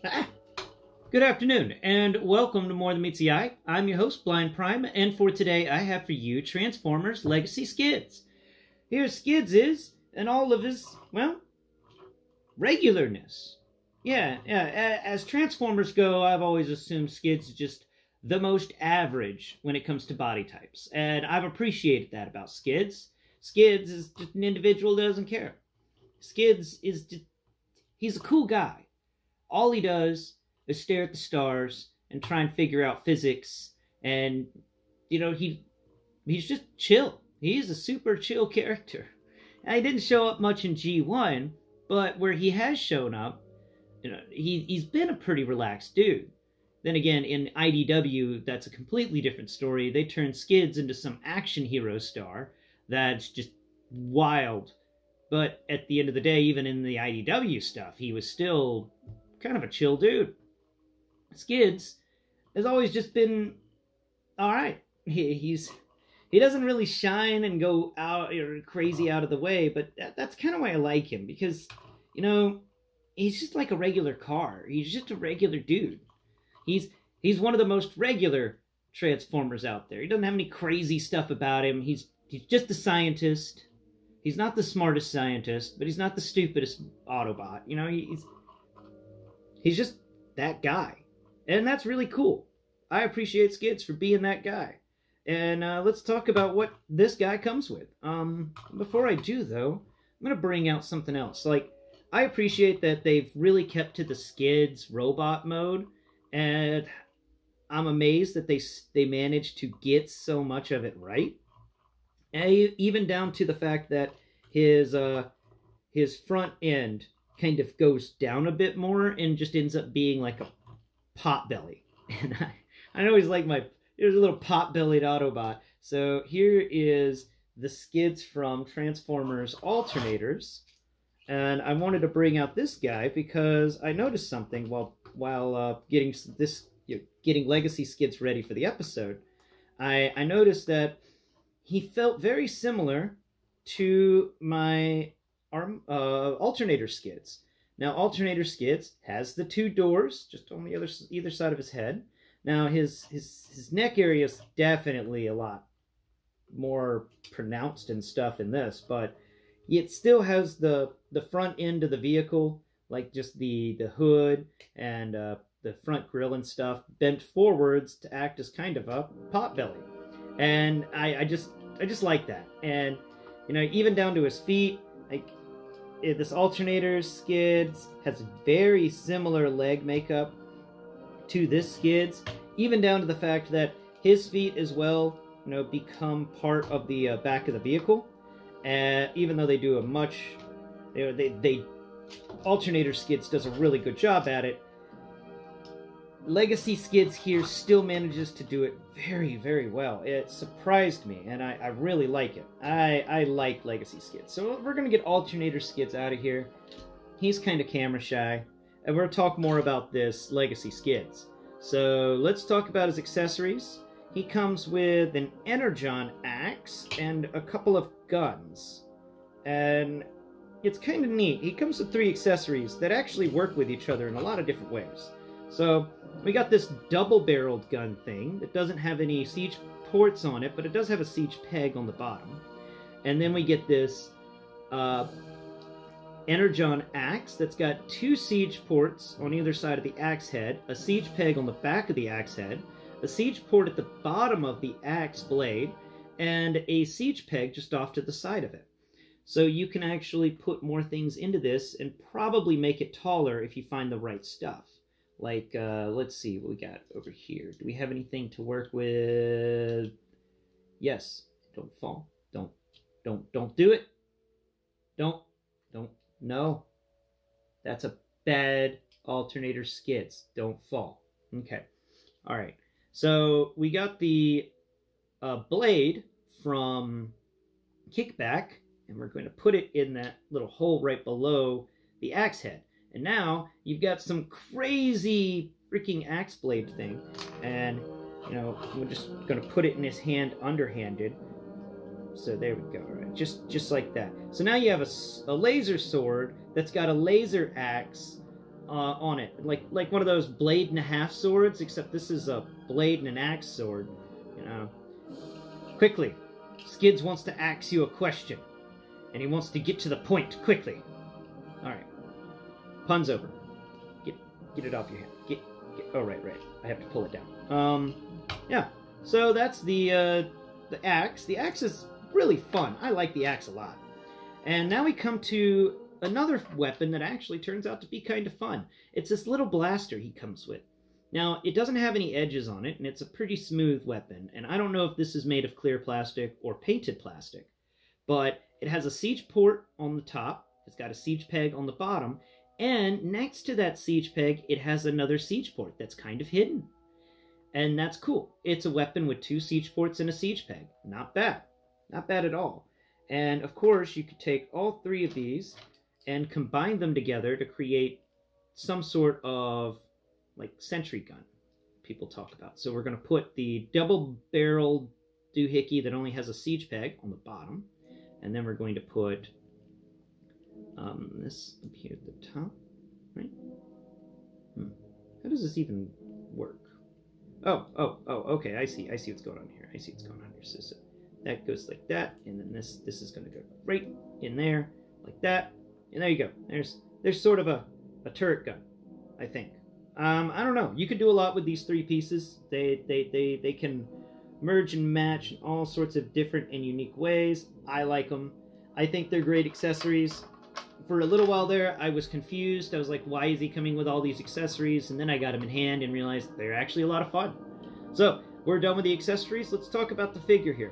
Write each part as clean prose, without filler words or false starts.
Ah, good afternoon, and welcome to More Than Meets the Eye. I'm your host, Blind Prime, and for today I have for you Transformers Legacy Skids. Here Skids is, and all of his, well, regularness. Yeah, as Transformers go, I've always assumed Skids is just the most average when it comes to body types, and I've appreciated that about Skids. Skids is just an individual that doesn't care. Skids is just, he's a cool guy. All he does is stare at the stars and try and figure out physics, and he's just chill. He's a super chill character. And he didn't show up much in G1, but where he has shown up, he's been a pretty relaxed dude. Then again, in IDW, that's a completely different story. They turned Skids into some action hero star that's just wild. But at the end of the day, even in the IDW stuff, he was still kind of a chill dude. Skids has always just been all right. He doesn't really shine and go out or crazy out of the way, but that's kind of why I like him, because he's just like a regular car. He's just a regular dude. He's one of the most regular Transformers out there. He doesn't have any crazy stuff about him. He's just a scientist. He's not the smartest scientist, but he's not the stupidest Autobot. He's just that guy. And that's really cool. I appreciate Skids for being that guy. And let's talk about what this guy comes with. Before I do, though, I'm going to bring out something else. I appreciate that they've really kept to the Skids robot mode. And I'm amazed that they managed to get so much of it right. And even down to the fact that his front end kind of goes down a bit more and just ends up being like a pot belly. And I always like there's a little pot-bellied Autobot. So here is the Skids from Transformers Alternators. And I wanted to bring out this guy because I noticed something while getting Legacy Skids ready for the episode. I noticed that he felt very similar to my Alternator Skids. Now, Alternator Skids has the two doors just on the either side of his head. Now, his neck area is definitely a lot more pronounced and stuff in this, but it still has the front end of the vehicle, like just the hood and the front grille and stuff, bent forwards to act as kind of a potbelly. And I just like that. And even down to his feet, this Alternator Skids has very similar leg makeup to this Skids, even down to the fact that his feet as well, become part of the back of the vehicle. And even though they do a much, Alternator Skids does a really good job at it, Legacy Skids here still manages to do it very, very well. It surprised me, and I really like it. I like Legacy Skids. So we're going to get Alternator Skids out of here. He's kind of camera shy, and we're going to talk more about this Legacy Skids. So let's talk about his accessories. He comes with an Energon axe and a couple of guns. And it's kind of neat. He comes with 3 accessories that actually work with each other in a lot of different ways. So we got this double-barreled gun thing that doesn't have any siege ports on it, but it does have a siege peg on the bottom. And then we get this Energon axe that's got 2 siege ports on either side of the axe head, a siege peg on the back of the axe head, a siege port at the bottom of the axe blade, and a siege peg just off to the side of it. So you can actually put more things into this and probably make it taller if you find the right stuff. Let's see what we got over here. Do we have anything to work with? Yes. Don't fall. Don't do it. Don't. No. That's a bad Alternator Skids. Don't fall. Okay. All right. So we got the blade from Kickback, and we're going to put it in that little hole right below the axe head. And now you've got some crazy freaking axe blade thing, and we're just going to put it in his hand underhanded. So there we go, right? Just like that. So now you have a laser sword that's got a laser axe on it, like one of those blade and a half swords, except this is a blade and an axe sword. You know. Quickly, Skids wants to ask you a question, and he wants to get to the point quickly. All right, pun's over. Get it off your hand. Get. Oh, right. I have to pull it down. Yeah. So that's the axe. The axe is really fun. I like the axe a lot. And now we come to another weapon that actually turns out to be kind of fun. It's this little blaster he comes with. Now, it doesn't have any edges on it, and it's a pretty smooth weapon. And I don't know if this is made of clear plastic or painted plastic, but it has a siege port on the top. It's got a siege peg on the bottom. And next to that siege peg, it has another siege port that's kind of hidden. And that's cool. It's a weapon with 2 siege ports and a siege peg. Not bad. Not bad at all. And of course, you could take all 3 of these and combine them together to create some sort of like sentry gun people talk about. So we're going to put the double-barreled doohickey that only has a siege peg on the bottom. And then we're going to put this up here at the top, right? How does this even work? Oh, okay, I see what's going on here. So that goes like that, and then this is going to go right in there, like that, and there you go. There's sort of a turret gun, I think. I don't know. You could do a lot with these 3 pieces. They can merge and match in all sorts of different and unique ways. I like them. I think they're great accessories. For a little while there, I was confused. I was like, why is he coming with all these accessories? And then I got them in hand and realized they're actually a lot of fun. So, we're done with the accessories. Let's talk about the figure here.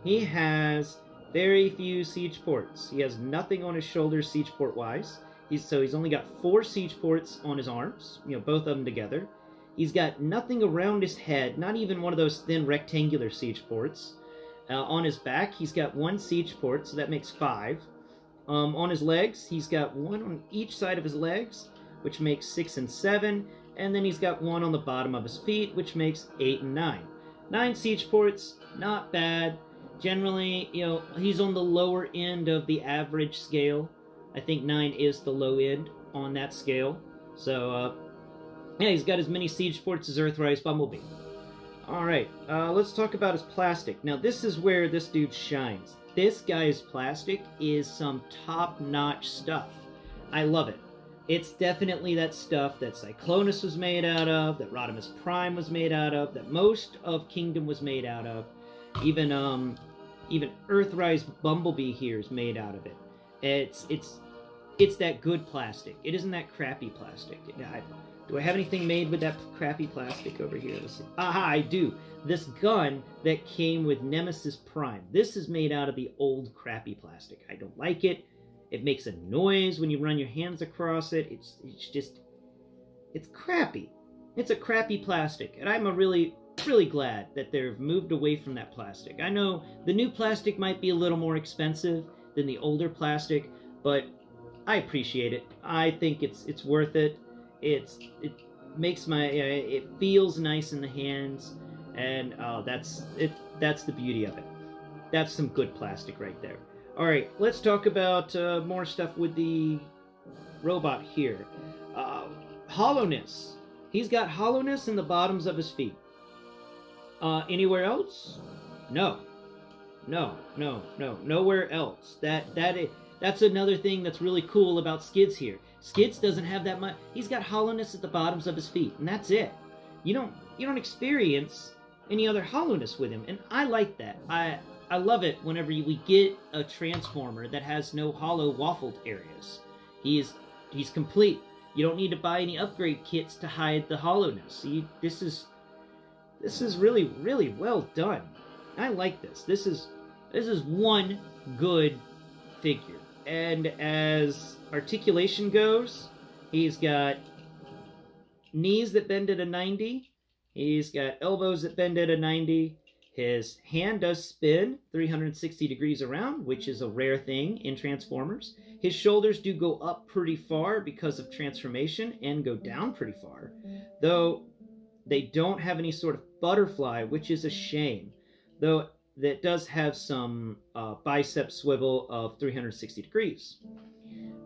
He has very few siege ports. He has nothing on his shoulders siege port-wise. He's only got 4 siege ports on his arms, you know, both of them together. He's got nothing around his head, not even one of those thin rectangular siege ports. On his back, he's got 1 siege port, so that makes 5. On his legs, he's got 1 on each side of his legs, which makes 6 and 7, and then he's got 1 on the bottom of his feet, which makes 8 and 9. 9 siege ports, not bad. Generally, you know, he's on the lower end of the average scale. I think 9 is the low end on that scale. So, yeah, he's got as many siege ports as Earthrise Bumblebee. Alright, let's talk about his plastic. Now, this is where this dude shines. This guy's plastic is some top-notch stuff. I love it. It's definitely that stuff that Cyclonus was made out of, that Rodimus Prime was made out of, that most of Kingdom was made out of. Even Earthrise Bumblebee here is made out of it. It's that good plastic. It isn't that crappy plastic. Do I have anything made with that crappy plastic over here? Let's see. Aha, I do. This gun that came with Nemesis Prime. This is made out of the old crappy plastic. I don't like it. It makes a noise when you run your hands across it. It's crappy. It's a crappy plastic. And I'm really glad that they've moved away from that plastic. I know the new plastic might be a little more expensive than the older plastic, but I appreciate it. I think it's worth it. It feels nice in the hands, and that's the beauty of it. That's some good plastic right there. All right, let's talk about more stuff with the robot here. Hollowness. He's got hollowness in the bottoms of his feet. Anywhere else? No. Nowhere else. That's another thing that's really cool about Skids here. Skids doesn't have that much. He's got hollowness at the bottoms of his feet, and that's it. You don't experience any other hollowness with him, and I like that. I love it whenever we get a Transformer that has no hollow waffled areas. He's complete. You don't need to buy any upgrade kits to hide the hollowness. This is really well done. I like this. This is one good figure. And as articulation goes, he's got knees that bend at a 90. He's got elbows that bend at a 90. His hand does spin 360 degrees around, which is a rare thing in Transformers. His shoulders do go up pretty far because of transformation and go down pretty far, though they don't have any sort of butterfly, which is a shame, though that does have some bicep swivel of 360 degrees.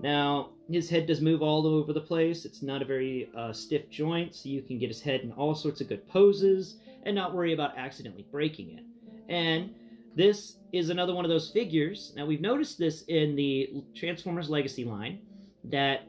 Now, his head does move all over the place. It's not a very stiff joint, so you can get his head in all sorts of good poses and not worry about accidentally breaking it. And this is another one of those figures. Now, we've noticed this in the Transformers Legacy line, that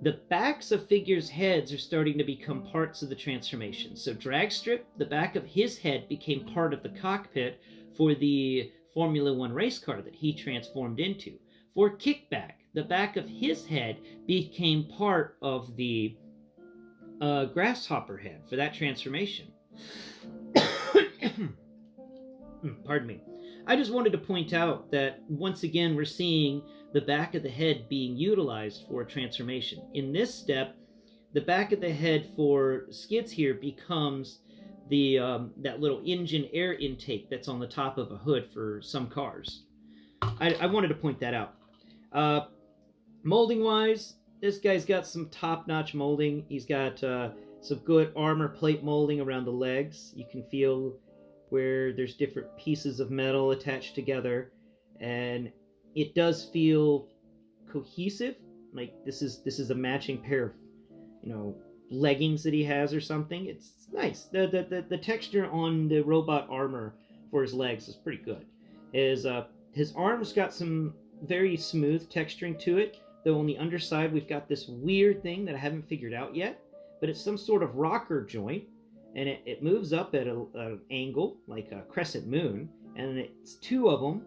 the backs of figures' heads are starting to become parts of the transformation. So Dragstrip, the back of his head became part of the cockpit for the Formula One race car that he transformed into. For Kickback, the back of his head became part of the Grasshopper head for that transformation. Pardon me. I just wanted to point out that, once again, we're seeing the back of the head being utilized for transformation. In this step, the back of the head for Skids here becomes the that little engine air intake that's on the top of a hood for some cars. I wanted to point that out. Molding-wise, this guy's got some top-notch molding. He's got some good armor plate molding around the legs. You can feel where there's different pieces of metal attached together, and it does feel cohesive. Like this is a matching pair of, leggings that he has or something. It's nice. The texture on the robot armor for his legs is pretty good. His arms got some very smooth texturing to it, though on the underside we've got this weird thing that I haven't figured out yet, but it's some sort of rocker joint, and it moves up at an angle, like a crescent moon, and it's two of them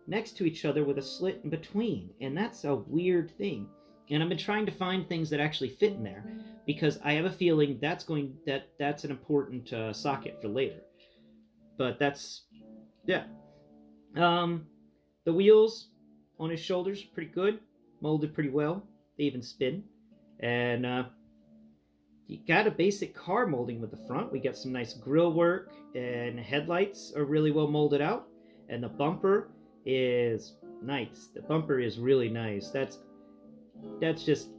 next to each other with a slit in between, and that's a weird thing. And I've been trying to find things that actually fit in there, because I have a feeling that's an important socket for later. But that's, yeah. The wheels on his shoulders are pretty good, molded pretty well. They even spin. And you got a basic car molding with the front. We got some nice grille work, and the headlights are really well molded out. And the bumper is nice. The bumper is really nice. That's just,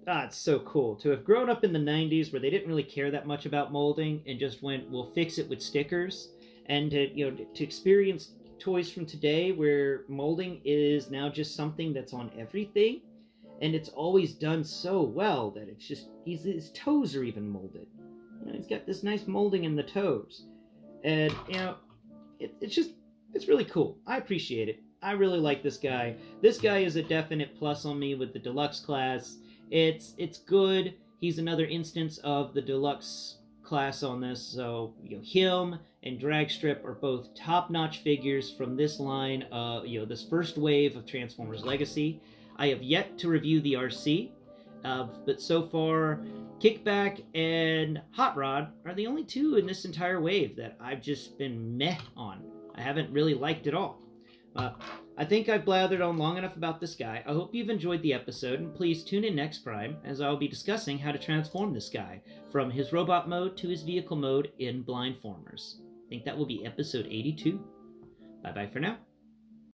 it's so cool. To have grown up in the 90s where they didn't really care that much about molding and just went, we'll fix it with stickers, and to experience toys from today where molding is now just something that's on everything, and it's always done so well that it's just, his toes are even molded. He's got this nice molding in the toes, and it's really cool. I appreciate it. I really like this guy. This guy is a definite plus on me with the Deluxe class. It's good. He's another instance of the Deluxe class on this. So him and Dragstrip are both top-notch figures from this line. This first wave of Transformers Legacy. I have yet to review the RC, but so far, Kickback and Hot Rod are the only two in this entire wave that I've just been meh on. I haven't really liked at all. I think I've blathered on long enough about this guy. I hope you've enjoyed the episode, and please tune in next Prime, as I'll be discussing how to transform this guy from his robot mode to his vehicle mode in Blindformers. I think that will be episode 82. Bye-bye for now.